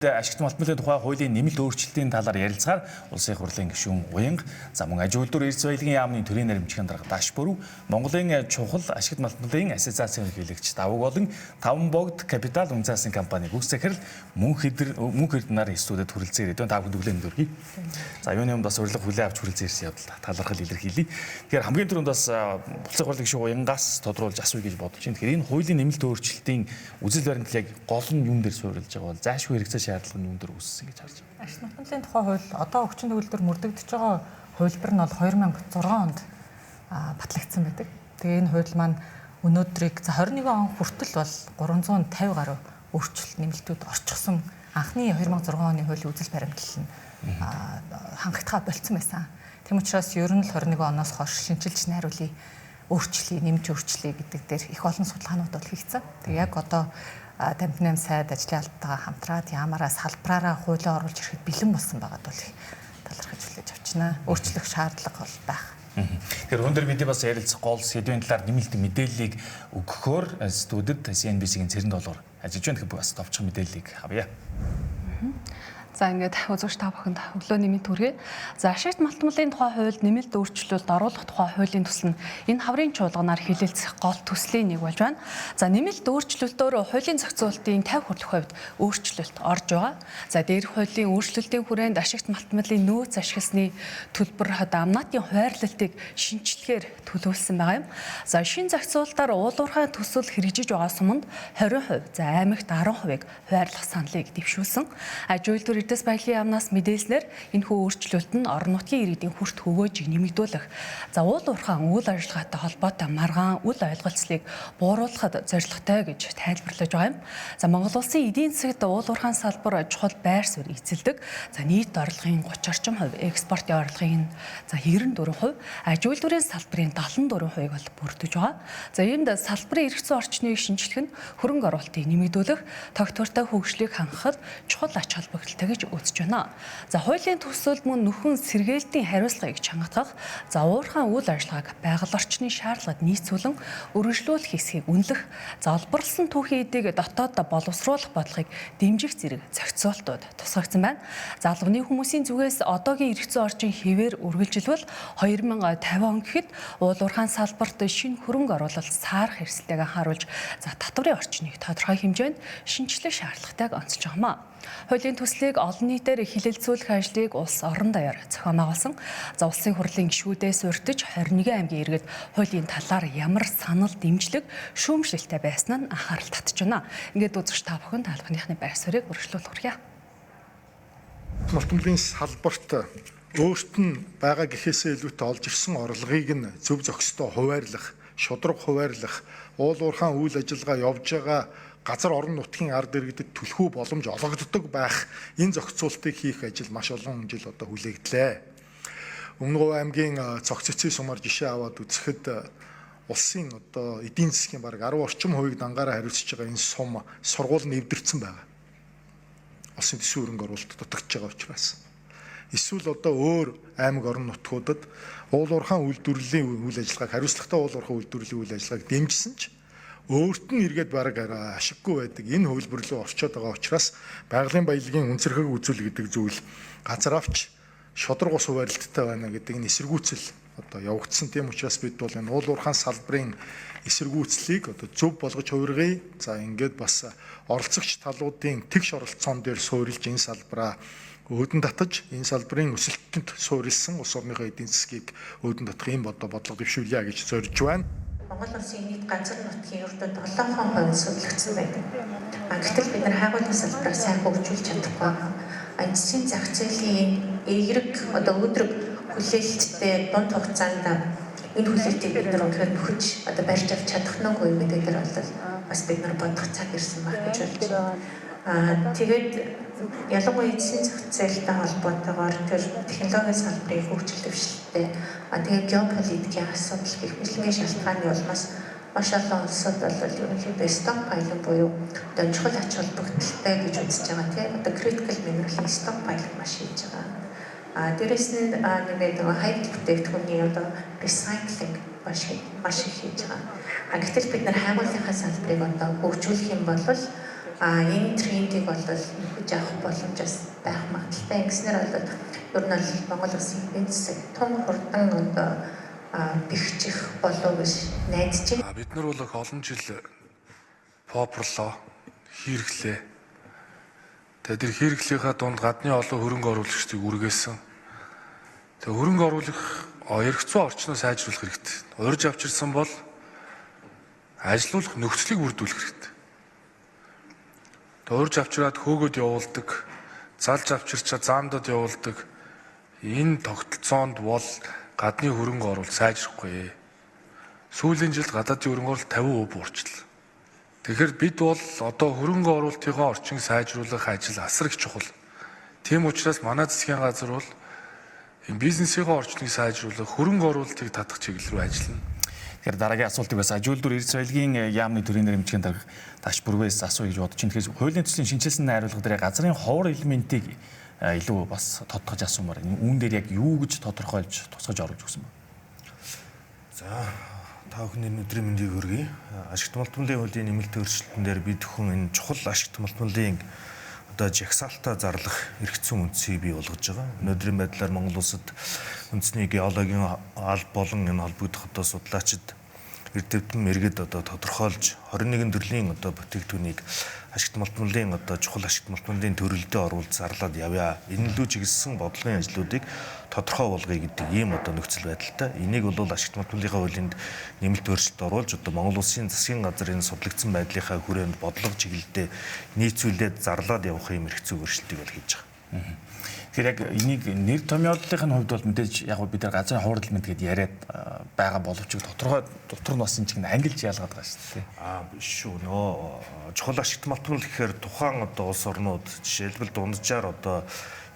Ашигт малтмалын тухай хуулийн нэмэлт өөрчлөлтийн талаар ярилцахаар улсын хурлын гишүүн Уянга, за мөн аж үйлдвэр эрс баялагын яамны төрийн наримчгийн дарга Даш Бүрв, Монголын чухал ашигт малтмалын ассоциацийн ерөнхийлөгч Давуу болон Таван богд капитал үнцаасан компани гүйц захирал мөнх эрдэнаар студид хүрэлцээр идэв. Та бүхэнд өглөөний дөргий. За юуны өмнө бас урилга хүлээ авч хүрэлцээр ирсэн явдал талархал илэрхийлье. Тэгэхээр хамгийн түрүүнд бас улсын хурлын гишүүн Уянгаас тодруулж асууя гэж бодож байна. Тэгэхээр энэ хуулийн нэмэлт өөрчлөлтийн үзэл баримт яг гол нь юун дээр суурилж байгаа бол заашгүй хэрэгцээ шаардлага нь юун дээр үүссэн гэж харж байна. Ашигт малтмалын тухай хууль одоо өвчин төгөлдөр мөрдөгдөж байгаа хувилбар нь бол 2006 онд батлагдсан байдаг. Тэгээ энэ хууль маань өнөөдрийг 21 он хүртэл бол 350 гаруй өөрчлөлт нэмэлтүүд орчихсон анхны 2006 оны хуулийн үзэл баримтлал нь хангагдхаа болцсон байсан. Тэм учраас ер нь л 21 оноос хойш шинжилж найруулъя, өөрчлөе, нэмж өөрчлөе гэдэг дээр их олон судалгаанууд бол хийгдсэн. Тэгээ яг одоо 58 сайд ажлын албатайгаа хамтраад ямаараа салбараараа хуулиа оруулж ирэхэд бэлэн болсон байгаад бол их талархаж хүлээж авчнаа. Өөрчлөх шаардлага бол байх. Тэгэхээр өндөр мэдээ бас ярилцах гол сэдвийн талаар нэмэлт мэдээллийг өгөхөөр студид CNBC-ийн цэрэн долоор ажиллаж байна. Тэгэхээр бас товчхон мэдээллийг авъя. За ингээд үзэгч та бүхэнд өглөөний мэнд хүргэе. За ашигт малтмалын тухай хуульд нэмэлт өөрчлөлт оруулах тухай хуулийн төсөл нь энэ хаврын чуулганаар хилэлцэх гол төслийн нэг болж байна. За нэмэлт өөрчлөлтөөр хуулийн зохицуулалтын 50 хүртэлх хувьд өөрчлөлт орж байгаа. За дээрх хуулийн өөрчлөлтийн хүрээнд ашигт малтмалын нөөц ашигласны төлбөр амнаатын хуваарлалтыг шинжилгээр төлөвлөсөн байгаа юм. За шинэ зохицуулалтаар уулуурхай төсөл хэрэгжиж байгаа суманд 20%, за аймагт 10%-ыг хуваарлах саналыг дэвшүүлсэн. Аж үйлдвэр эрдэс баялагын яамнаас мэдээлснээр энэхүү өөрчлөлт нь орон нутгийн иргэдийн хүрт хөгөөжийг нэмэгдүүлэх, за уул уурхайн үйл ажиллагаатай холбоотой маргаан үл ойлголцлыг бууруулахад зорилготой гэж тайлбарлаж байгаа юм. За Монгол улсын эдийн засагт уул уурхайн салбар чухал байр суурь эзэлдэг. За нийт орлогын 30 орчим хувь, экспортын орлогын 94%, аж үйлдвэрийн салбарын 74%-ийг бол бүрдэж байгаа. За иймд салбарын эргэцэн орчныг шинжлэх нь хөрөнгө оруулалтыг нэмэгдүүлэх, тогтвортой хөгжлийг хангахад чухал ач холбогдолтой гэж үзэж байна. За хуулийн төсөлд мөн нөхөн сэргээлтийн хариуцлагыг чангатгах, за уурхайн үйл ажиллагааг байгаль орчны шаардлагад нийцүүлэн өргөжлүүлэх хэсгийг үнэлэх, за олборлсон түүхийн эдийг дотооддоо боловсруулах бодлогыг дэмжих зэрэг зохицуултууд тусгагдсан байна. За албаны хүмүүсийн зүгээс одоогийн эргэцэн орчин хэвээр үргэлжилбэл 2050 он гэхэд уул уурхайн салбарт шинэ хөрөнгө оруулалт саарах эрсдэлтэйг анхааруулж, за татварын орчныг тодорхой хэмжээнд шинжлэх шаардлагатайг онцолж байгаамаа. Хуулийн төслийг олон нийтээр хилэлцүүлэх ажлыг улс орон даяар зохион байгуулсан. За улсын хурлын гишүүдээс урьдчилан 21 аймгийн иргэд хуулийн талаар ямар санал дэмжлэг, шүүмжлэлтэй байсан нь анхаарал татж байна. Ингээд үзэгч та бүхэн таалхныхны байр суурийг өргөжлүүлэх хүргье. Малтмалын салбарт өөрт нь байгаа гэхээсээ илүүтэй олж ирсэн орлогыг нь зөв зохистой хуваарлах, шудраг хуваарлах, уул уурхайн үйл ажиллагаа явж байгаа газар орон нутгийн ард иргэдэд түлхүү боломж олгогддог байх энэ зохицуултыг хийх ажил маш олон жил одоо хүлээгдлээ. Өмнө Говь аймгийн цогц цэцгийн сумаар жишээ аваад үзэхэд улсын одоо эдийн засгийн бараг 10 орчим хувийг дангаараа хариуцж байгаа энэ сум сургууль нэвдэрсэн байгаа. Улсын төсвийн хөрөнгө оруулалт дутагдж байгаа учраас. Эсвэл одоо өөр аймаг орон нутгуудад уул уурхайн үйлдвэрлэлийн үйл ажиллагааг хариуцлагатай уул уурхайн үйлдвэрлэлийн үйл ажиллагааг дэмжсэн ч өөрт нь эргээд бараг ашиггүй байдаг энэ хөвлбөр рүү орчоод байгаа учраас байгалийн баялагын үнцэрхэг үзүүл гэдэг зүйл газар авч шудраг ус хуваарлттай байна гэдэг энэ эсэргүүцэл одоо явагдсан. Тийм учраас бид бол энэ уул уурхайн салбарын эсэргүүцлийг одоо зөв болгож хувиргая. За ингээд бас оролцогч талуудын тэгш оролцоон дээр суурилж энэ салбараа өөдөн татаж энэ салбарын өсөлтөнд суурилсан улс орныхоо эдийн засгийг өөдөн татах юм бодлого дэвшүүлье гэж зорж байна. Монгол улсын нийт газар нутгийн өртөд 7% судлагдсан байдаг. Гэтэл бид нар хайгуулын салбараа сайн хөгжүүлж чадахгүй. Засгийн зах зээлийн эерэг одоо өдрөг хүлээлттэй дунд хугацаанд энэ хүлээлтийг бид нар өнөхөр нөхөж одоо барьж авч чадах нь үгүй гэдэг дээр бол бас бид нар бодох цаг ирсэн баг гэж болж байна. Тэгээд ялангуяа эцсийн зах зээлтэй холбоотойгоор тэр технологийн салбарын хөгжил дэвшилттэй тэгээд геополитикийн асуудал гэх мэтлэгийн шалтгааны улмаас маш олон улсууд бол ерөнхийдөө stockpiling буюу одоо чухал ач холбогдолтой гэж үзэж байгаа тийм одоо critical mineral stockpiling маш хийж байгаа. Дээрээс нь нэмээд хайр бүтээгдэхүүний одоо recycling маш их хийж байгаа. Гэтэл бид нар хайгуулынхаа салбарыг одоо хөгжүүлэх юм бол Энэ трендийг бол нөхөж авах боломж бас байх магадaltaй. Ингэснээр бол ер нь бол Монгол Улсын эдийн засаг тун хурдан одоо бэхжих болов гэж найдаж байна. Бид нар бол олон жил попрлоо, хийрглээ. Тэгээд тэр хийрглийнхаа дунд гадны олон хөрөнгө оруулагчдыг үргээсэн. Тэгээд хөрөнгө оруулах эрх зүйн орчноо сайжруулах хэрэгтэй. Урьж авчирсан бол ажилуулах нөхцөлийг бүрдүүлэх хэрэгтэй. Урьж авчираад хөөгөөд явуулдаг, залж авчирчаад заамдад явуулдаг энэ тогтолцоонд бол гадны хөрөнгө оруулалт сайжрахгүй. Сүүлийн жилд гадаадын хөрөнгө оруулалт 50% буурчлаа. Тэгэхээр бид бол одоо хөрөнгө оруулалтынхаа орчинг сайжруулах ажил асар их чухал. Тийм учраас манай засгийн газар бол энэ бизнесийнхаа орчныг сайжруулах, хөрөнгө оруулалтыг татах чиглэл рүү ажиллана. Тэгэхээр дараагийн асуултыг бас аж үйлдвэр эрс баялагын яамны төрийн нэрмжгийн дарга Даш Бүрвээс асууя гэж бодож байна. Тэгэхээр хуулийн төслийн шинжилсэн найруулга дээр газрын ховор элементийг илүү бас тодтогч асуумаар. Үүн дээр яг юу гэж тодорхойлж тусгаж оруулж өгсөн бэ? За та бүхний өдрийн мэндийг хүргэе. Ашигт малтмалын хуулийн нэмэлт өөрчлөлтөн дээр бид хүн энэ чухал ашигт малтмалын одоо жагсаалтаа зарлах эрх зүйн үндсийг бий болгож байгаа. Өнөөдрийн байдлаар Монгол улсад үндэсний геологийн алба болон энэ холбогдох одоо судлаачид эрдэмтэн мэргэд одоо тодорхойлж 21 төрлийн одоо бүтээгдэхүүнийг ашигт малтмалын одоо чухал ашигт малтмалын төрөлдөө оруулж зарлаад явъя. Энэ лүү чиглэсэн бодлогын ажлуудыг тодорхой болгоё гэдэг ийм одоо нөхцөл байдалтай. Энийг бол ашигт малтмалынхаа хуулинд нэмэлт өөрчлөлт оруулж одоо Монгол улсын засгийн газрын судлагдсан байдлынхаа хүрээнд бодлого чиглэлдээ нийцүүлээд зарлаад явах юм эрх зүйн өөрчлөлтийг бол хийж байгаа. Тэгэхээр яг энийг нэр томьёоллын хувьд бол мэдээж яг бид нар газрын ховор элемент гэдээ яриад байгаа боловч тодорхой дотор нь бас энэ чинь ангилж ялгаад байгаа шүү дээ. Биш шүү. Нөө чухал ашигт малтмал гэхээр тухайн одоо улс орнууд жишээлбэл дунджаар одоо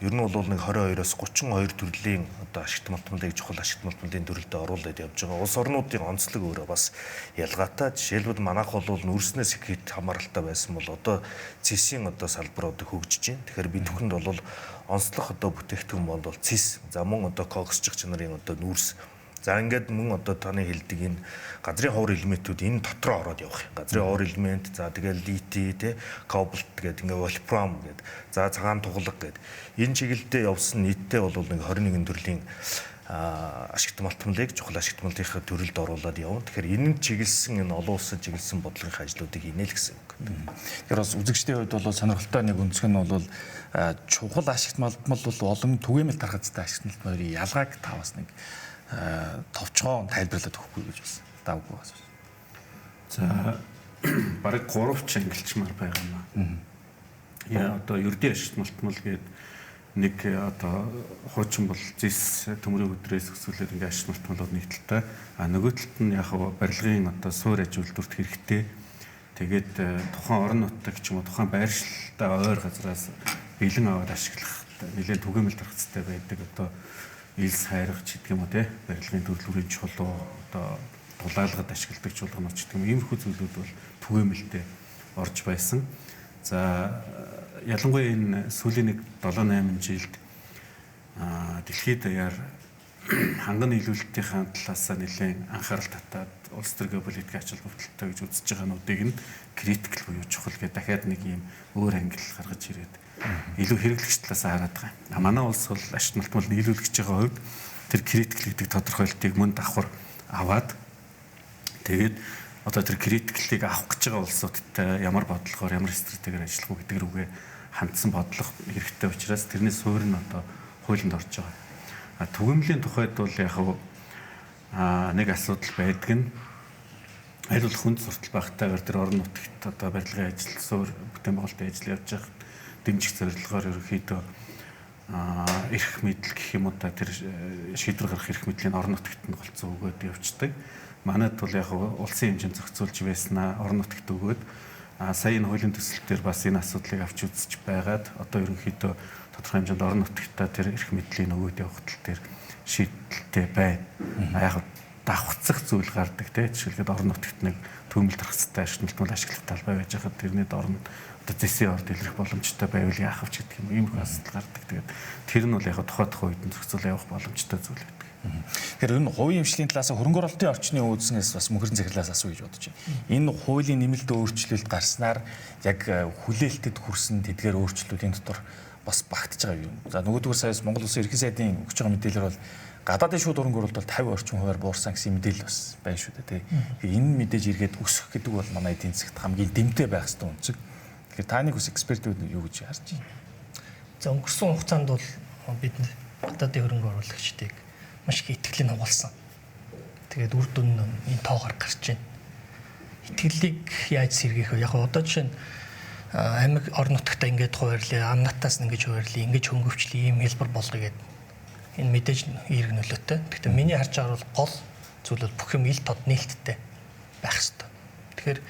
ер нь бол нэг 22-оос 32 төрлийн одоо ашигт малтмалыг чухал ашигт малтмалын төрөлдөө оруулаад явж байгаа. Улс орнуудын онцлог өөрөө бас ялгаатай. Жишээлбэл манайх бол нүүрснээс их хэд хамааралтай байсан бол одоо цэсийн одоо салбар одоо хөгжиж байна. Тэгэхээр бид бүхэнд бол онцлог одоо бүтээгдэхүүн бол цэс, за мөн одоо коксчих чанарын одоо нүүрс. За ингээд мөн одоо таны хэлдэг энэ газрын ховор элементүүд энэ дотроо ороод явах юм. Газрын ховор элемент, за тэгэл лити, кобальт гэдэг ингээд вольфрам гэдэг. За цагаан тугалаг гэдэг. Энэ чиглэлдээ явсан нийтдээ бол нэг 21 төрлийн ашигт малтмалыг чухал ашигт малтынхаа төрөлд оруулаад явна. Тэгэхээр энэ чиглэсэн энэ олон улсад чиглэсэн бодлогын ажлуудыг хийнэ л гэсэн үг. Тэгэхээр бас үзэгчдийн хувьд бол сонирхолтой нэг өнцг нь бол чухал ашигт малтмал бол олон түгээмэл тархацтай ашигт малтмалын ялгааг таваас нэг товчгоо тайлбарлаад өгөхгүй гэж бас давгүй бас. За бараг 3 ч ангилчмаар байгаа юм аа. Яа одоо ердийн ашигт малтмал гэдэг нэг одоо хуучин бол зис төмрийн өдрөөс өсвөлээд ингээ ашигт малтмалууд нэгдэлтэй. Нөгөө талд нь яг барилгын одоо суур аж үйлдвэрт хэрэгтэй. Тэгээд тухайн орон нутаг ч юм уу тухайн байршилтай ойр газраас бэлэн аваад ашиглах нэлээд түгээмэл тархацтай байдаг одоо илс хайрах ч гэдэг юм уу те барилгын төрлөөрийн чулуу одоо дулаалгад ашигладаг чуулганууд ч гэдэг юм иймэрхүү зүйлүүд бол түгээмэлтэй орж байсан. За ялангуяа энэ сүүлийн нэг 7-8 жилд дэлхийд даяар ханган нийлүүлэлтийн талаас нэлээд анхаарал татаад улс төр геополитикийн ач холбогдолтой гэж үзэж байгаа нүүдийг нь критикл буюу чухал гэдэг дахиад нэг юм өөр ангил гаргаж ирээд илүү хэрэглэгч талаас хараад байгаа. Манай улс бол ашигт малтмал нийлүүлэгч байгаа хувьд тэр критикл гэдэг тодорхойлолтыг мөн давхар аваад тэгээд одоо тэр критиклийг авах гэж байгаа улсуудтай ямар бодлогоор ямар стратегиэр ажиллах уу гэдэг рүүгээ хандсан бодлого хэрэгтэй учраас тэрний суурь нь одоо хуулинд орж байгаа. Түгээмлийн тухайд бол яг нэг асуудал байдаг нь аль болох хүнд суртал багтаагаар тэр орон нутагт одоо барилгын ажил, суур бүтээн байгуулалтын ажил явж байгаа дэмжих зорилгоор ерөнхийдөө эрх мэдэл гэх юм уу та тэр шийдвэр гаргах эрх мэдлийн орон нутагт нь голцоо өгөөд явждаг. Манайд бол яг улсын хэмжээнд зохицуулж байснаа орон нутагт өгөөд сая энэ хуулийн төсөлтөөр бас энэ асуудлыг авч үзэж байгаад одоо ерөнхийдөө тодорхой хэмжээнд орон нутагтаа тэр эрх мэдлийн өгөөд явах тал дээр шийдэлтэй байна. Яг давхцах зүйл гардаг те жишээлбэл орон нутагт нэг төмөл тархацтай ашигт малтмал ашиглах талбай байж хаад тэрний орон одоо зэсийн орд илрэх боломжтой байвал яах вэ гэдэг юм ийм асуудал гардаг. Тэгээд тэр нь бол яг тухай үед нь зохицуул явах боломжтой зүйл байдаг. Тэгэхээр энэ хувийн эмчлийн талаас хөрөнгө оруулалтын орчны үүдснээс бас мөнгөрийн захирлаас асуу гэж бодож байна. Энэ хуулийн нэмэлт өөрчлөлт гарснаар яг хүлээлтэд хүрсэн тэдгээр өөрчлөлтийн дотор бас багтж байгаа юм. За нөгөөдгөр саяас Монгол Улсын ерхий сайдын өгч байгаа мэдээлэлээр бол гадаадын шууд хөрөнгө оруулалт бол 50 орчим хувиар буурсан гэсэн мэдээлэл бас байна шүү дээ. Тэгээ энэ мэдээж эргээд өсөх гэдэг бол манай эдийн засагт хамгийн дэмтэй байх ёстой үнцэг. Тэгэхээр та нэг ус экспертүүд юу гэж харж байна? За өнгөрсөн хугацаанд бол бид гадаадын хөрөнгө оруулагчдыг маш их итгэлийг нугалсан. Тэгээд үр дүн нь энэ тоогоор гарч байна. Итгэлийг яаж сэргээх вэ? Яг одоо жишээ нь аймаг орон нутагтаа ингэж хуваарлаа, амнатаас нь ингэж хуваарлаа, ингэж хөнгөвчлээ, ийм хэлбэр болгоё гэдэг. Энэ мэдээж эерэг нөлөөтэй. Гэхдээ миний харж байгаа бол гол зүйл бол бүх юм ил тод нээлттэй байх хэрэгтэй. Тэгэхээр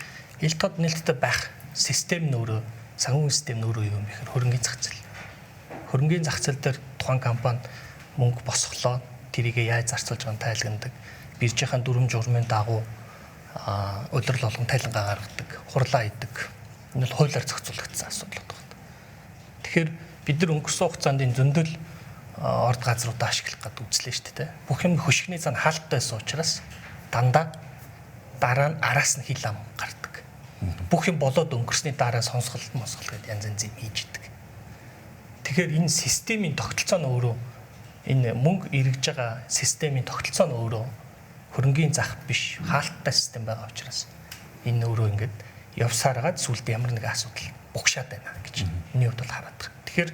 ил тод нээлттэй байх систем нь өөрөө, санхүүгийн систем нь өөрөө юу юм бэ гэхээр хөрөнгөний зах зээл. Хөрөнгөний зах зээл дээр тухайн компани мөнгө босголоо, тэрийг яаж зарцуулж байгааг нь тайлгнадаг. Биржийн дүрм журмын дагуу удирдал болгон тайлангаа гаргадаг, хурлаа хийдэг. Энэ бол хуулиар зохицуулагдсан асуудал байна. Тэгэхээр бид нар өнгөрсөн хугацаанд энэ зөндөл орд газруудаа ашиглах гэдэг үзлээ шүү дээ. Бүх юм хөшгөний цаана хаалттай байсан учраас дандаа дараа нь араас нь хил ам гардаг. Бүх юм болоод өнгөрсний дараа сонсголт гэдэг янз янз юм хийж идэг. Тэгэхээр энэ системийн тогтолцоо нь өөрөө энэ мөнгө эргэж байгаа системийн тогтолцоо нь өөрөө хөрөнгөний зах биш хаалттай систем байгаа учраас энэ өөрөө ингээд явсаар гад сүлд ямар нэг асуудал бугшаад байна гэж миний хувьд бол хараад байна. Тэгэхээр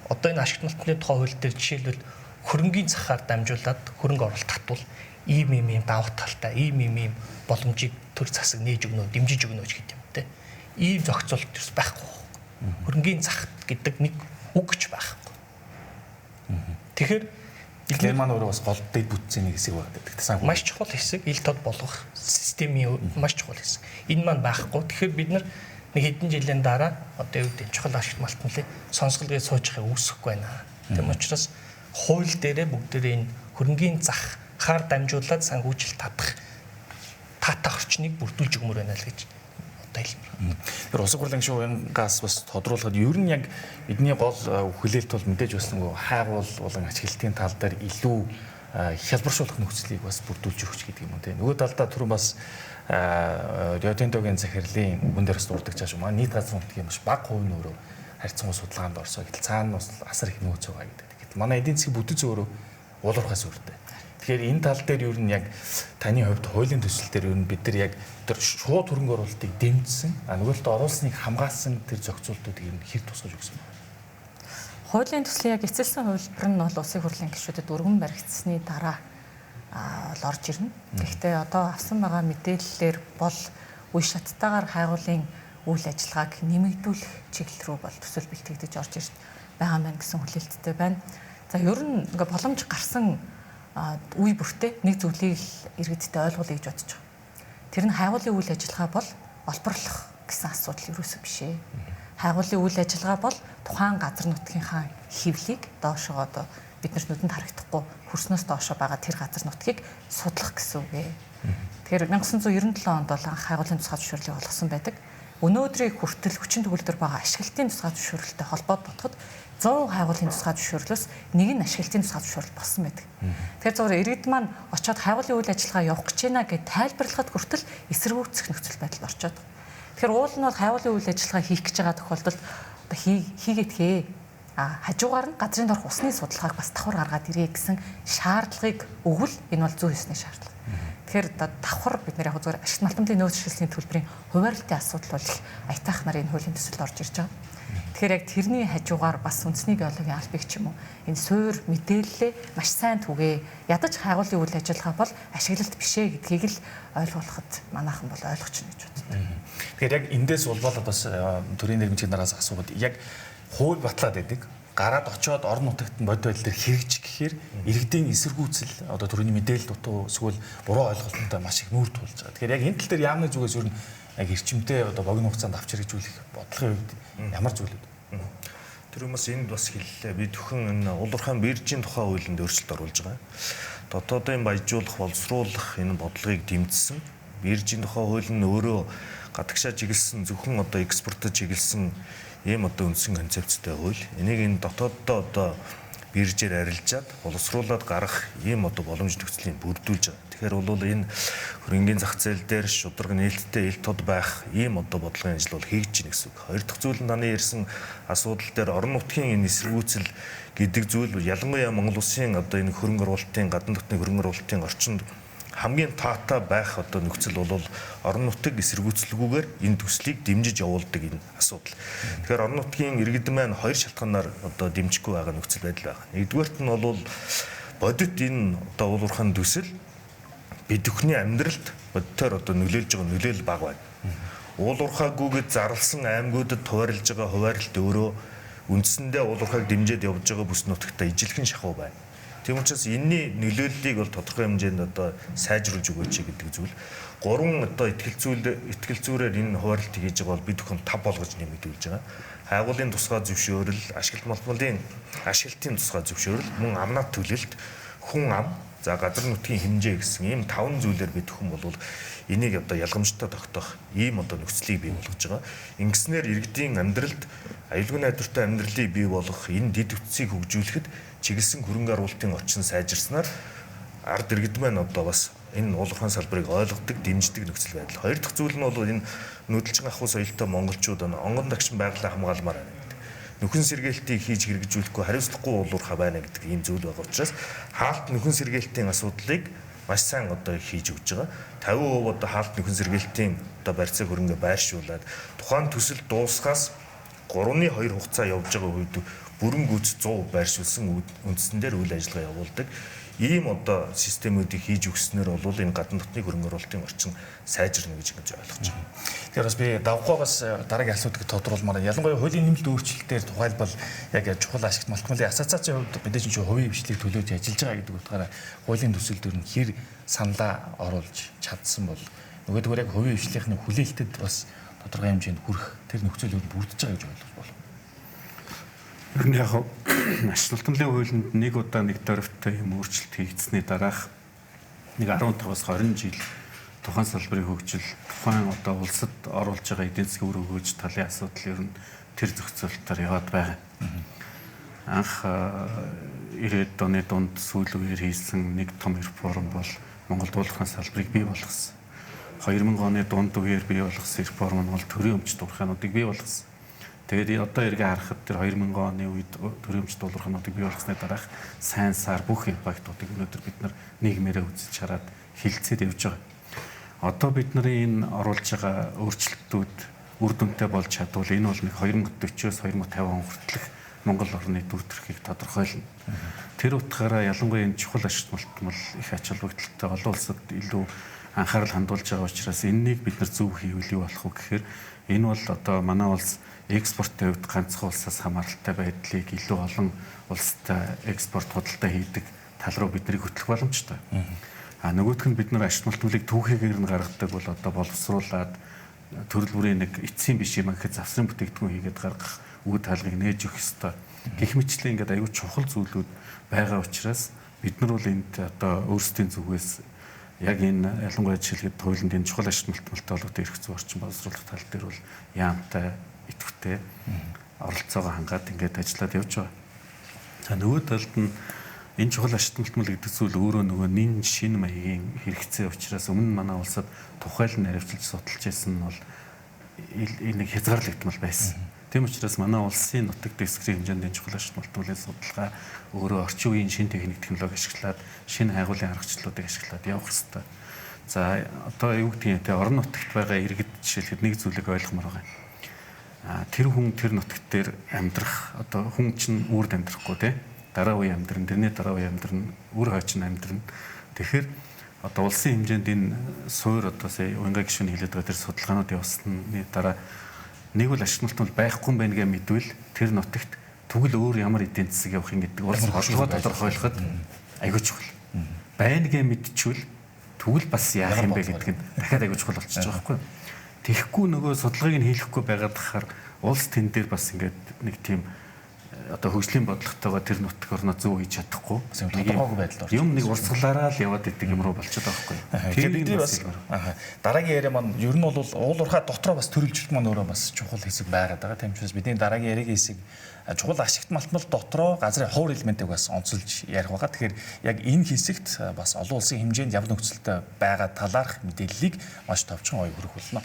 одоо энэ ашигт малтны тухай хууль дээр жишээлбэл хөрөнгөний захаар дамжуулаад хөрөнгө оруулалт татвал ийм давуу талтай, ийм боломжийг төр засаг нээж өгнө, дэмжиж өгнө гэдэг юм те. Ийм зохицуулалт ерөөс байхгүй. Хөрөнгөний зах гэдэг нэг үг гэж байхгүй. Тэгэхээр эдгээр маань өөрөө бас гол дэд бүтцийн нэг хэсэг байгаа гэдэг санхүү. Маш чухал хэсэг, ил тод болгох системийн маш чухал хэсэг. Энэ маань байхгүй. Тэгэхээр бид нар нэг хэдэн жилийн дараа одоо юу гэдэг чухал ашигт малтны сонсголгыг суужихыг үүсэхгүй байна. Тэм учраас хууль дээрээ бүгдээрээ энэ хөрөнгөний захаар дамжуулаад санхүүжилт татах таатай орчныг бүрдүүлж өгмөр байна л гэж одоо хэлмээр. Тэр улс хурлын гишүүнгаас бас тодруулахад ер нь яг бидний гол хүлээлт бол мэдээж бас нэг хайгуул болон ашиглалтын тал дээр илүү хялбаршуулах нөхцөлийг бас бүрдүүлж өгч гэдэг юм уу те. Нөгөө талдаа түрүүн бас Риотентогийн захирлын үгэн дээрс дурдаг чааш маань нийт газрын нутгийн маш бага хувь нь өөрөө харьцангуй судалгаанд орсоо гэдэл цаана бас асар их нөөц байгаа гэдэг. Манай эдийн засгийн бүтэц өөрөө уулуурхаас үрдэ. Тэгэхээр энэ тал дээр ер нь яг таны хувьд хуулийн төсөл дээр ер нь бид нар яг тэр шууд хөрөнгө оруулалтыг дэмжсэн, нөгөө талд оруулсныг хамгаалсан тэр зохицуултуудыг ер нь хэр тусгаж өгсөн бэ? Хуулийн төслийн яг эцэлсэн хувилбар нь бол улсын хурлын гишүүдэд өргөн баригдсны дараа орж ирнэ. Гэхдээ одоо авсан байгаа мэдээллээр бол үе шаттайгаар хайгуулын үйл ажиллагааг нэмэгдүүлэх чиглэл рүү бол төсөл бэлтгэгдэж орж ирж байгаа маань гэсэн хүлээлттэй байна. За ер нь ингээ боломж гарсан үе бүртээ нэг зүйлийг иргэдтэй ойлгуулъя гэж бодож байгаа. Тэр нь хайгуулын үйл ажиллагаа бол олборлох гэсэн асуудал юусэн биш ээ. Хайгуулын үйл ажиллагаа бол тухайн газар нутгийнхаа хэвлийг доошоо одоо бид нар нүдэнд харагдахгүй хөрснөөс доошоо байгаа тэр газар нутгийг судлах гэсэн үг ээ. Тэгэхээр 1997 онд бол анх хайгуулын тусгай зөвшөөрлийг олгосон байдаг. Өнөөдрийг хүртэл хүчин төгөлдөр байгаа ашиглалтын тусгай зөвшөөрлөлтэй холбоотой 100 хайгуулын тусгай зөвшөөрлөөс нэг нь ашиглалтын тусгай зөвшөөрөл болсон байдаг. Тэгэхээр зөвхөн иргэд маань очиод хайгуулын үйл ажиллагаа явах гэж байна гэд тайлбарлахад хүртэл эсэргүүцэх нөхцөл байдал орчоод. Тэгэхээр уул нь бол хайгуулын үйл ажиллагаа хийх гэж байгаа тохиолдолд хийгээдхээ. Хажуугаар нь газрын дорх усны судалгааг бас давхар гаргаад ирээ гэсэн шаардлагыг өгвөл энэ бол 109-ний шаардлага. Тэгэхээр давхар бид нар яг зөвхөн ашигт малтмын нөөц шилжлийн төлбөрийн хуваарлтын асуудал бол аятайх нарын хуулийн төсөлд орж ирж байгаа. Тэгэхээр яг тэрний хажуугаар бас үндэсний геологийн албыг ч юм уу энэ суур мэдээлэлээ маш сайн түгээ ядаж хайгуулын үйл ажиллагаа бол ашиглалт бишээ гэдгийг л ойлгуулахад манайхан бол ойлгоч нь гэж боддог. Тэгэхээр яг эндээс улбалаад бас төрийн нэрмжийн нараас асуугаад яг хууль батлаад байдаг. Гараад очиод орон нутагт бод байдал дээр хэрэгжих гэхээр иргэдийн эсэргүүцэл одоо төрөний мэдээлэл дутуу эсвэл буруу ойлголттой маш их нүүр тулж байгаа. Тэгэхээр яг энэ тал дээр яамны зүгээс ер нь яг эрчимтэй одоо богино хугацаанд авч хэрэгжүүлэх бодлогын үед ямар зүйлүүд? Тэр юмас энд бас хэллээ. Би зөвхөн энэ улуурхайн биржийн тухай хуулинд өөрчлөлт оруулж байгаа. Дотоодын баяжуулах, боловсруулах энэ бодлогыг дэмжсэн. Биржийн тухай хууль нь өөрөө гадагшаа чиглэсэн зөвхөн одоо экспортод чиглэсэн ийм одоо үндсэн концепцтэй хууль. Энийг энэ дотооддоо одоо биржээр арилжаад боловсруулад гарах ийм одоо боломж нөхцөлийг бүрдүүлж байгаа. Тэгэхээр бол энэ хөрөнгөний зах зээл дээр шударга нээлттэй ил тод байх ийм одоо бодлогын ажил бол хийж гин гэсэн үг. Хоёр дахь зүйл нь таны ярьсан асуудал дээр орон нутгийн энэ эсэргүүцэл гэдэг зүйл ялангуяа Монгол Улсын одоо энэ хөрөнгө оруулалтын гадна дотны хөрөнгө оруулалтын орчинд хамгийн таатай байх одоо нөхцөл бол орон нутаг эсэргүүцэлгүйгээр энэ төслийг дэмжиж явуулдаг энэ асуудал. Тэгэхээр орон нутгийн иргэдэн маань хоёр шалтгаанаар одоо дэмжихгүй байгаа нөхцөл байдал байна. Нэгдүгээрт нь бол бодит энэ одоо уулуурхайн төсөл бид бүхний амьдралд бодитоор одоо нөлөөлж байгаа нөлөөлөл бага байна. Уулуурхаагүйгээд зарласан аймагуудад хуваарлж байгаа хуваарлт өөрөө үндсэндээ уулуурхааг дэмжиж явж байгаа бүс нутагта ижилхэн шахуу байна. Тийм учраас энэний нөлөөллийг бол тодорхой хэмжээнд одоо сайжруулж өгөөч гэдэг зүйл. Гурван одоо итгэл зүйрээр энэ хуваарлтыг хийж байгаа бол бид бүхэн 5 болгож нэмэгдүүлж байгаа. Хайгуулын тусгай зөвшөөрөл, ашиглалт малтмалын ашиглалтын тусгай зөвшөөрөл, мөн амнаа төлөлт, хүн ам, за газар нутгийн хэмжээ гэсэн ийм 5 зүйлээр бид бүхэн бол энийг одоо ялгамжтай тогтоох ийм одоо нөхцөлийг бий болгож байгаа. Ингэснээр иргэдийн амьдралд аюулгүй найдвартай амьдралыг бий болгох энэ дэд үтсийг хөгжүүлэхэд чиглэсэн хөрөнгө оруулалтын орчин сайжирснаар ард иргэд маань одоо бас энэ уулуурхайн салбарыг ойлгодог, дэмждэг нөхцөл байдал. Хоёр дахь зүйл нь бол энэ нүүдэлчин ахуй соёлтой монголчууд онгон дагшин байгалаа хамгаалмаар байна гэдэг. Нөхөн сэргээлтийг хийж хэрэгжүүлэхгүй хариуцлагагүй уулуурхаа байна гэдэг ийм зүйл байгаа учраас хаалт нөхөн сэргээлтийн асуудлыг маш сайн одоо хийж өгч байгаа. 50% одоо хаалт нөхөн сэргээлтийн одоо барьцааг хөрөнгө байршуулад тухайн төсөл дуусахаас 3-2 хугацаа явж байгаа үед бүрэн гүйц 100% байршуулсан үндсэн дээр үйл ажиллагаа явуулдаг. Ийм одоо системүүдийг хийж өгснээр бол энэ гадна дотны хөрөнгө оруулалтын орчин сайжирна гэж ойлгож байна. Тэгэхээр бас би давхгай бас дараагийн асуудыг тодруулмаар. Ялангуяа хуулийн нэмэлт өөрчлөлтөөр тухайлбал яг чухал ашигт малтмалын ассоциацийн хувьд бид чинь хувийн хвшлийг төлөөж ажиллаж байгаа гэдэг утгаараа хуулийн төсөл дөр нь хэр саналаа оруулж чадсан бол нөгөөдгөр яг хувийн хвшлийнхны хүлээлтэд бас тодорхой хэмжээнд хүрэх тэр нөхцөлөд бүрдэж байгаа гэж ойлгож байна. Ер нь яг ашиглалтын хуулинд нэг удаа нэг дөрвтэй юм өөрчлөлт хийгдсэний дараах нэг 15-аас 20 жил тухайн салбарын хөгжил, тухайн одоо улсад оруулж байгаа эдийн засгийн үр хөгжиж талын асуудал ер нь тэр зохицуулалтаар яваад байгаа. Анх 90-ад оны дунд сүүл үеэр хийсэн нэг том реформ бол Монголд уулуурхайн салбарыг бий болгосон. 2000 оны дунд үеэр бий болгосон реформ нь бол төрийн өмчт уулуурхаануудыг бий болгосон. Тэгээд одоо эргээ харахад тэр 2000 оны үед төрийн өмчт уулуурхаануудыг бий болгосны дараах сайн сар бүх импактуудыг өнөөдөр бид нар нийгмээрээ үзэж хараад хилцээд явж байгаа. Одоо бид нарын энэ оруулж байгаа өөрчлөлтүүд үр дүнтэй болж чадвал энэ бол нэг 2040-оос 2050 он хүртэлх Монгол орны дүр төрхийг тодорхойлно. Тэр утгаараа ялангуяа энэ чухал ашигт малтмал их ач холбогдолтой олон улсад илүү анхаарал хандуулж байгаа учраас энэнийг бид нар зөв хийвэл юу болох вэ гэхээр энэ бол одоо манай улс экспортын хувьд ганцхан улсаас хамааралтай байдлыг илүү олон улстай экспорт худалдаа хийдэг тал руу биднийг хөтлөх боломжтой. Нөгөөх нь бид нар ашигт малтмалыг түүхийгээр нь гаргадаг бол одоо боловсруулад төрөл бүрийн нэг эцсийн биш юм гэхэд завсрын бүтээгдэхүүн хийгээд гаргах үе таалгыг нээж өгөх ёстой. Гэх мэтчлэн ингээд аюул чухал зүйлүүд байгаа учраас бид нар бол энд одоо өөрсдийн зүгээс яг энэ ялангуяа жишээлбэл хуулинд энэ чухал ашигт малтмалтай холбоотой эрх зүйн орчин боловсруулах тал дээр бол яамтай идэвхтэй оролцоогоо хангаад ингээд ажиллаад явж байгаа. За нөгөө талд нь энэ чухал ашигт малтмал гэдэг зүйл өөрөө нөгөө нэн шинэ маягийн хэрэгцээ учраас өмнө манай улсад тухайлан наривчилж судалж байсан нь бол нэг хязгаарлагдмал байсан. Тийм учраас манай улсын нутаг дэвсгэрийн хэмжээнд чухал ашигт малтмалын судалгаа өөрөө орчин үеийн шинэ техник технологи ашиглаад шинэ хайгуулын аргачлалуудыг ашиглаад явах хэрэгтэй. За одоо юу гэдгийг те орон нутагт байгаа иргэд жишээлбэл нэг зүйлийг ойлгомоор байгаа. Тэр хүн тэр нутагт дээр амьдрах одоо хүн чинь үрд амьдрахгүй те дараа үе амьдрын тэрний дараа үе амьдрын үр хойчин амьдрын. Тэгэхээр одоо улсын хэмжээнд энэ суур одоо сая уянга гишүүн хэлээд байгаа тэр судалгаанууд явуулсны дараа нэг бол ашигт малтмал байхгүй юм байна гэж мэдвэл тэр нутагт тэгвэл өөр ямар эдийн засаг явах юм гэдэг улс бодлогоо тодорхойлоход аягүй чухал. Байна гэж мэдчихвэл тэгвэл бас яах юм бэ гэдэг нь дахиад аягүй чухал болчихж байгаа байхгүй юу? Тэгэхгүй нөгөө судалгааг нь хийхгүй байгаад хахаар улс тэн дээр бас ингээд нэг тийм одоо хөгжлийн бодлоготойгоо тэр нутаг орноо зөв хийж чадахгүй тодорхойгүй байдалд орж юм нэг урсгалаараа л яваад идэг юм руу болчиход байгаа байхгүй. Тэгэхээр бас дараагийн яриа маань ер нь бол уул уурхай дотроо бас төрөлжилт маань өөрөө бас чухал хэсэг байгаад байгаа. Тийм учраас бидний дараагийн яриагийн хэсэг чухал ашигт малтмал дотроо газрын ховор элементийг бас онцолж ярих байгаа. Тэгэхээр яг энэ хэсэгт бас олон улсын хэмжээнд ямар нөхцөлтэй байгаа талаарх мэдээллийг маш товчхон оёо хүргэх болно.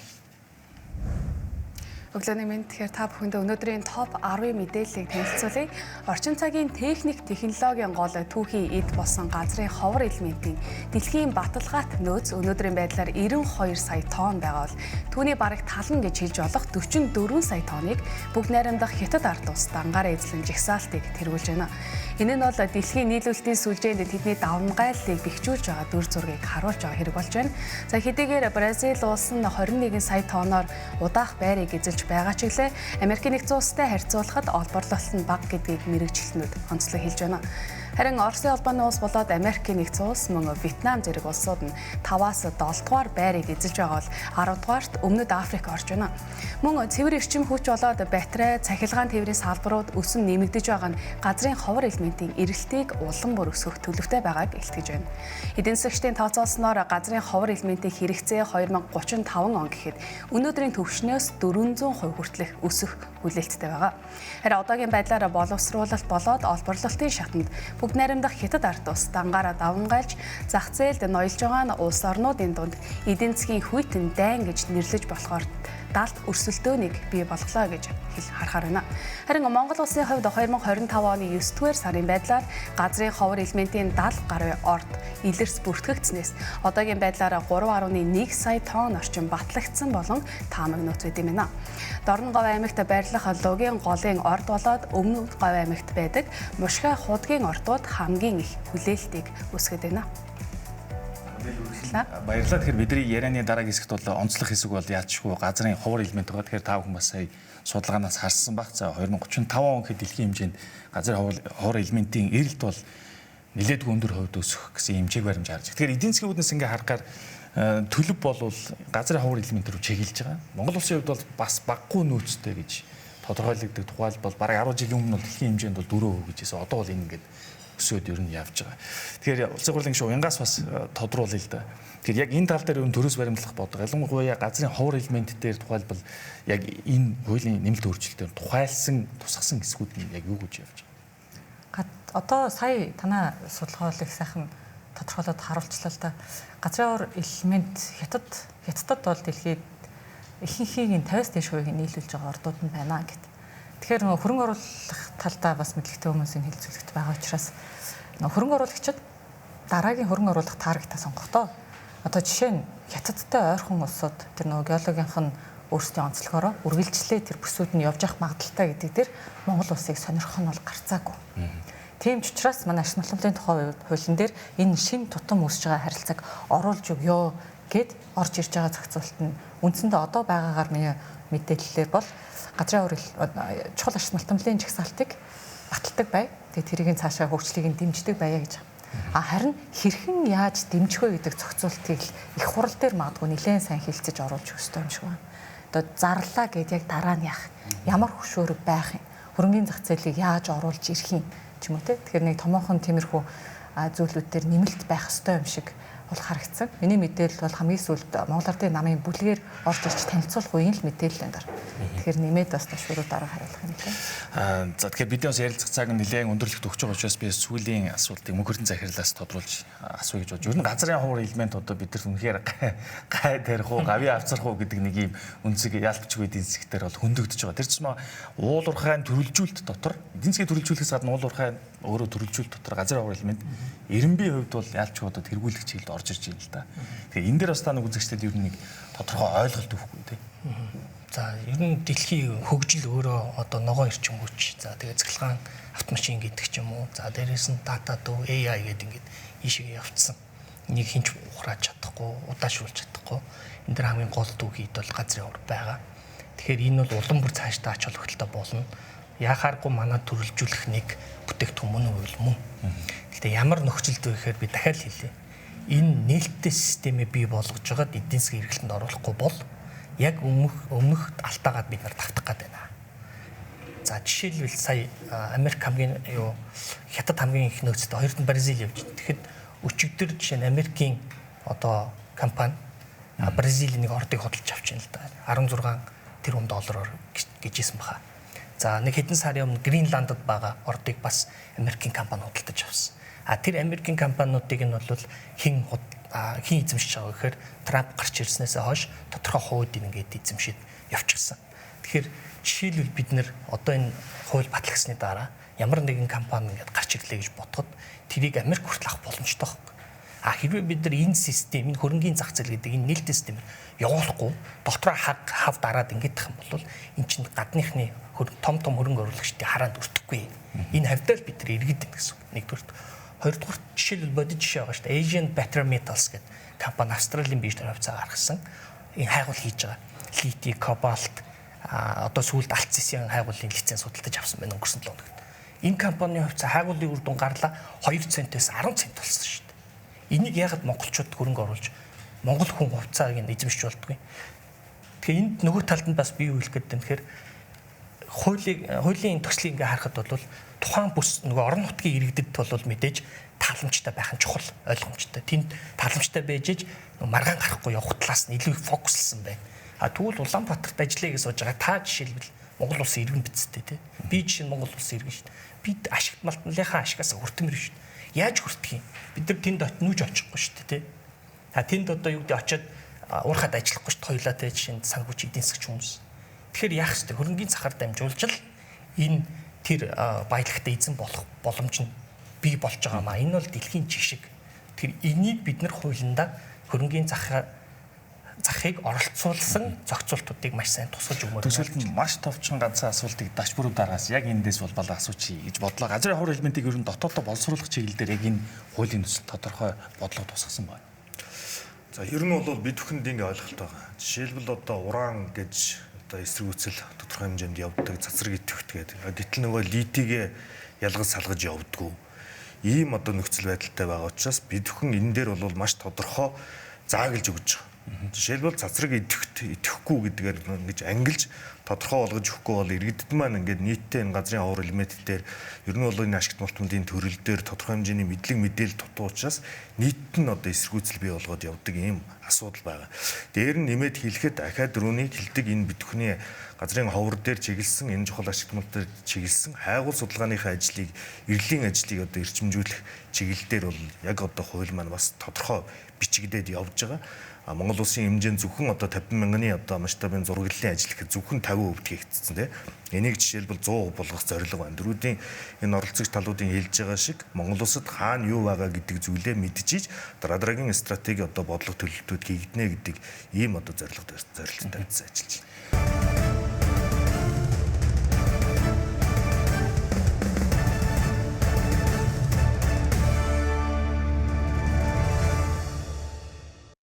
Өглөөний мэнд тэгэхээр та бүхэндээ өнөөдрийн топ 10 мэдээллийг танилцуулъя. Орчин цагийн техник, технологийн гол түүхий эд болсон газрын ховор элементийн дэлхийн баталгаат нөөц өнөөдрийн байдлаар 92 сая тонн байгаа бол түүний бараг талан гэж хэлж болох 44 сая тонныг бүгд найрамдах Хятад ард улс дангаараа эзлэн жагсаалтыг тэргүүлж байна. Энэ нь бол дэлхийн нийлүүлэлтийн сүлжээнд тэдний давмгайллыг бэхжүүлж байгаа дүр зургийг харуулж байгаа хэрэг болж байна. За хэдийгээр Бразил улс нь 21 сая тонноор удаах байрыг эзэлж байгаа ч гэлээ Америкийн нэгдсэн улстай харьцуулахад олборлолт нь бага гэдгийг мэрэгчлэнүүд онцлог хэлж байна. Харин Оросын албаны улс болоод Америкийн нэгдсэн улс мөн Вьетнам зэрэг улсууд нь 5-аас 7 дугаар байрыг эзэлж байгаа бол 10 дугаарт Өмнөд Африк орж байна. Мөн цэвэр эрчим хүч болоод батарей, цахилгаан тээврийн салбарууд өсөн нэмэгдэж байгаа нь газрын ховор элементийн эрэлтийг улам бүр өсгөх төлөвтэй байгааг илтгэж байна. Эдийн засгийн тооцоолсноор газрын ховор элементийн хэрэгцээ 2035 он гэхэд өнөөдрийн түвшнээс 400% хүртэлх өсөх хүлээлттэй байгаа. Харин одоогийн байдлаар боловсруулалт болоод олборлолтын шатанд бүгд найрамдах Хятад ард улс дангаараа давмгайлж зах зээлд ноёлж байгаа нь улс орнуудын дунд эдийн засгийн хүйтэн дайн гэж нэрлэж болохоор далд өрсөлдөөнийг бий болголоо гэж харахаар байна. Харин Монгол улсын хувьд 2025 оны 9-р сарын байдлаар газрын ховор элементийн 70 гаруй орд илэрс бүртгэгдснээс одоогийн байдлаар 3.1 сая тонн орчим батлагдсан болон таамаг нууц байд юм байна. Дорноговь аймагт байрлах лугийн голын орд болоод Өмнөд Говь аймагт байдаг Мушгай худгийн ордууд хамгийн их хүлээлтийг үүсгэж байна. Баярлалаа. Тэгэхээр бидний ярианы дараагийн хэсэгт бол онцлог хэсэг бол яалтчгүй газрын ховор элемент байгаа. Тэгэхээр та бүхэн бас сая судалгаанаас харсан баг. За 2035 он гэхэд дэлхийн хэмжээнд газрын ховор элементийн эрэлт бол нэлээдгүй өндөр хувьд өсөх гэсэн хэмжээг баримж харж байна. Тэгэхээр эдийн засгийн үүднээс ингээ харахаар төлөв бол газрын ховор элемент рүү чиглэж байгаа. Монгол улсын хувьд бол бас баггүй нөөцтэй гэж тодорхойлогддог. Тухайлбал бараг 10 жилийн өмнө бол дэлхийн хэмжээнд бол 4% гэжсэн. Одоо бол энэ ингээд өсөөд ер нь явж байгаа. Тэгэхээр улсын хурлын гишүүн уянгаас бас тодруулъя л да. Тэгэхээр яг энэ тал дээр өн төрөөс баримтлах бодлого ялангуяа газрын ховор элемент дээр тухайлбал яг энэ хуулийн нэмэлт өөрчлөлтөөр тухайлсан тусгасан хэсгүүд нь яг юу гэж явж байгаа. Одоо сая танаа судалгаалыг сайхан тодорхойлоод харуулчлаа л да. Газрын ховор элемент Хятадд бол дэлхийд ихэнхийг нь 50-аас дээш хувийг нийлүүлж байгаа ордууд нь байна гэдэг. Тэгэхээр хөрөнгө оруулах талдаа бас мэдлэгтэй хүмүүсийн хэлэлцүүлэгт байгаа учраас хөрөнгө оруулагчид дараагийн хөрөнгө оруулах таргетаа сонгохдоо одоо жишээ нь Хятадтай ойрхон улсууд тэр геологийнх нь өөрсдийн онцлогоороо үргэлжлээ тэр бүсүүд нь явж явах магадaltaй гэдэг дээр Монгол улсыг сонирхох нь бол гарцаагүй. Тийм ч учраас манай ашиг материалын тухай хуулийн дээр энэ шин тутам үүсэж байгаа харилцааг оруулж өгөө гэд орж ирж байгаа зохицуулт нь үндсэндээ одоо байгаагаар миний мэдээллээр бол газрын ховор чухал ашиг малтмлын жагсаалтыг баталдаг бай. Тэгээд тэрийг цаашаа хөгжлийг дэмждэг байя гэж. Харин хэрхэн яаж дэмжих вэ гэдэг зохицуултыг их хурал дээр магадгүй нэлээд сайн хэлцэж оруулж өгөх ёстой юм шиг байна. Одоо зарлаа гэдээ яг дараа нь яах, ямар хөшөөрөг байх юм, хөрөнгөний зах зээлийг яаж оруулж ирэх юм ч юм уу те. Тэгэхээр нэг томоохон тиймэрхүү зүйлүүд дээр нэмэлт байх ёстой юм шиг бол харагдсан. Миний мэдээлэл бол хамгийн сүүлд Монгол Ардын намын бүлгээр орж ирж танилцуулах үеийн л мэдээлэл энэ дэр. Тэгэхээр нэмээд бас ташууруу дараа хариулах юм лээ. За тэгэхээр бидний бас ярилцах цаг нь нэлээд өндөрлөлт өгч байгаа учраас би сүүлийн асуултыг мөнхөрдөн захирлаас тодруулж асууя гэж бодож. Ер нь газрын ховор элемент одоо бид нар үнэхээр гай тарих уу, гавь авцрах уу гэдэг нэг юм үнцэг яалтчгүй эдийн засгтэр бол хөндөгдөж байгаа. Тэр чинь уул уурхайн төрөлжүүлэлт дотор эдийн засгийн төрөлжүүлэхээс гадна уул уурхайн өөрөө төрөлжүүлэлт дотор газрын ховор элемент 90% хувьд бол яалтчгүй одоо тэргүүлэх чиглэлд орж ирж байна л да. Тэгэхээр энэ дээр бас та нэг үзэгчдэд ер нь нэг тодорхой ойлголт өгөхгүй тийм. За ер нь дэлхийн хөгжил өөрөө одоо ногоон эрчим хүч. За тэгээ цэглэгаан автомашин гэдэг ч юм уу. За дээрээс нь дата дүү AI гэдэг ингээд ийшээ явцсан. Энийг хинч ухрааж чадахгүй, удаашруулж чадахгүй. Энэ дэр хамгийн гол дүүхийд бол газрын ховор байгаа. Тэгэхээр энэ бол улам бүр цаашдаа ач холбогдолтой болно. Яхааргүй манай төрөлжүүлэх нэг бүтээгдэхүүн мөн. Гэхдээ ямар нөхцөлд вэ гэхээр би дахиад хэлье. Энэ нээлттэй системээ бий болгож байгаад эдийн засгийн эргэлтэнд оруулахгүй бол яг өмнөх алтаагаад бид нар тавтах гээд байна. За жишээлбэл сая Америк хамгийн хятад хамгийн их нөөцтэй хоёрт нь Бразил явж байна. Тэгэхэд өчигдөр жишээ нь Америкийн одоо компани Бразилийн нэг ордыг хөдөлж авч байна л да. 16 тэрбум доллараар гэжсэн баха. За нэг хэдэн сарын өмнө Гренландд байгаа ордыг бас Америкийн компани худалдаж авсан. Тэр Америкийн компаниудыг нь бол хэн эзэмшиж байгаа гэхээр Трамп гарч ирснээс хойш тодорхой хувьд ингээд эзэмшиж явчихсан. Тэгэхээр жишээлбэл бид нэр одоо энэ хууль батлагдсны дараа ямар нэгэн компани ингээд гарч ирлээ гэж бодоход тэрийг Америк хүртэл авах боломжтой байна. Хэрвээ бид нар энэ систем, энэ хөрөнгийн зах зээл гэдэг энэ нээлттэй системээр явуулахгүй дотроо хав дараад ингээд тах юм бол эн чинь гадныхны том хөрөнгө оруулагчдын хараанд өртөхгүй. Энэ хавьдаа л бид нар иргэдэг гэсэн үг. Нэгдүгээр. Хоёрдугаар жишээлбэл бодит жишээ байгаа шүү дээ. Asian Battery Metals гэдэг компани Австралийн биржээр хувьцаа гаргасан. Энэ хайгуул хийж байгаа. Литий, кобальт одоо сүүлд альцисийн хайгуулын лиценз судалдаж авсан байна өнгөрсөн 7 хоногт. Энэ компанийн хувьцаа хайгуулын үр дүн гарлаа 2 центээс 10 цент болсон шүү дээ. Энийг яагаад монголчууд хөрөнгө оруулж монгол хүн хувьцааг нь эзэмшиж болдгүй. Тэгэхээр энд нөгөө талд нь бас бий үйл гэдэг нь тэгэхээр хуулийн төслийг ингээ харахад бол тухайн бүс нөгөө орон нутгийн иргэдэд бол мэдээж тааламжтай байх нь чухал ойлгомжтой. Тэнд тааламжтай байж маргаан гарахгүй явах талаас нь илүү фокуслсан байна. Тэгвэл Улаанбаатарт ажиллая гэж сууж байгаа та жишээлбэл Монгол улсын иргэн бидтэй тий. Би жишээ нь Монгол улсын иргэн шүү дээ. Бид ашигт малтныхаа ашигаас хүртэмэр шүү дээ. Яаж хүртэх юм? Бид нар тэнд нүүж очихгүй шүү дээ тий. Тэнд одоо юу гэдэг очиод уурхад ажиллахгүй шүү дээ. Хоёулаа тий жишээ нь сан хүч эдийн засгч хүмүүс. Тэгэхээр яах вэ? Хөрөнгийн цахаар дамжуулж л энэ тэр баялагтай эзэн болох боломж нь бий болж байгаа маа. Энэ бол дэлхийн жишг. Тэгэхээр энийг бид нар хуулиндаа хөрөнгийн захыг оролцуулсан зохицуултуудыг маш сайн тусгаж өгмөр. Төсөлд маш товчхон ганцхан асуултыг дашбаруудараас яг эндээс болбол асуучих гэж бодлоо. Газрын хуур элементийг ер нь дотооддоо боловсруулах чиглэлээр яг энэ хуулийн төсөл тодорхой бодлого тусгасан байна. За ер нь бол бид бүхэнд ингэ ойлголт байгаа. Жишээлбэл одоо уран гэж эсэргүүцэл тодорхой хэмжээнд явдаг, цацраг идэвхтэй гэдэг. Гэтэл нөгөө литигээ ялгаж салгаж явдаггүй. Ийм одоо нөхцөл байдалтай байгаа учраас бид бүхэн энэ дээр бол маш тодорхой зааглаж өгч байгаа. Жишээлбэл цацраг идэхгүй гэдгээр ингэж ангилж тодорхой болгож өгөхгүй бол иргэдэд маань ингээд нийтдээ энэ газрын хуур элемент дээр ер нь бол энэ ашигт малтмуудын төрөл дээр тодорхой хэмжээний мэдлэг мэдээлэл дутуу учраас нийтд нь одоо эсэргүүцэл бий болгоод явдаг ийм асуудал байгаа. Дээр нь нэмээд хэлэхэд дахиад дөрөвний хэлдэг энэ бидхүний газрын ховор дээр чиглэсэн энэ чухал ашигт мал дээр чиглэсэн хайгуул судалгааныхаа ажлыг, эрлийн ажлыг одоо эрчимжүүлэх чиглэлээр бол яг одоо хууль маань бас тодорхой бичигдээд явж байгаа. Монгол улсын хэмжээнд зөвхөн одоо 50 мянганы одоо масштабын зураглалын ажил гэхэд зөвхөн 50% хийгдсэн тийм. Энийг жишээлбэл 100% болгох зорилго байна. Дөрүүдийн энэ оролцогч талуудын хэлж байгаа шиг Монгол улсад хаана юу байгаа гэдэг зүйлээ мэдчихийж дараагийн стратеги одоо бодлого төлөвлөлтүүд хийгднэ гэдэг ийм одоо зорилготой ажиллаж байна.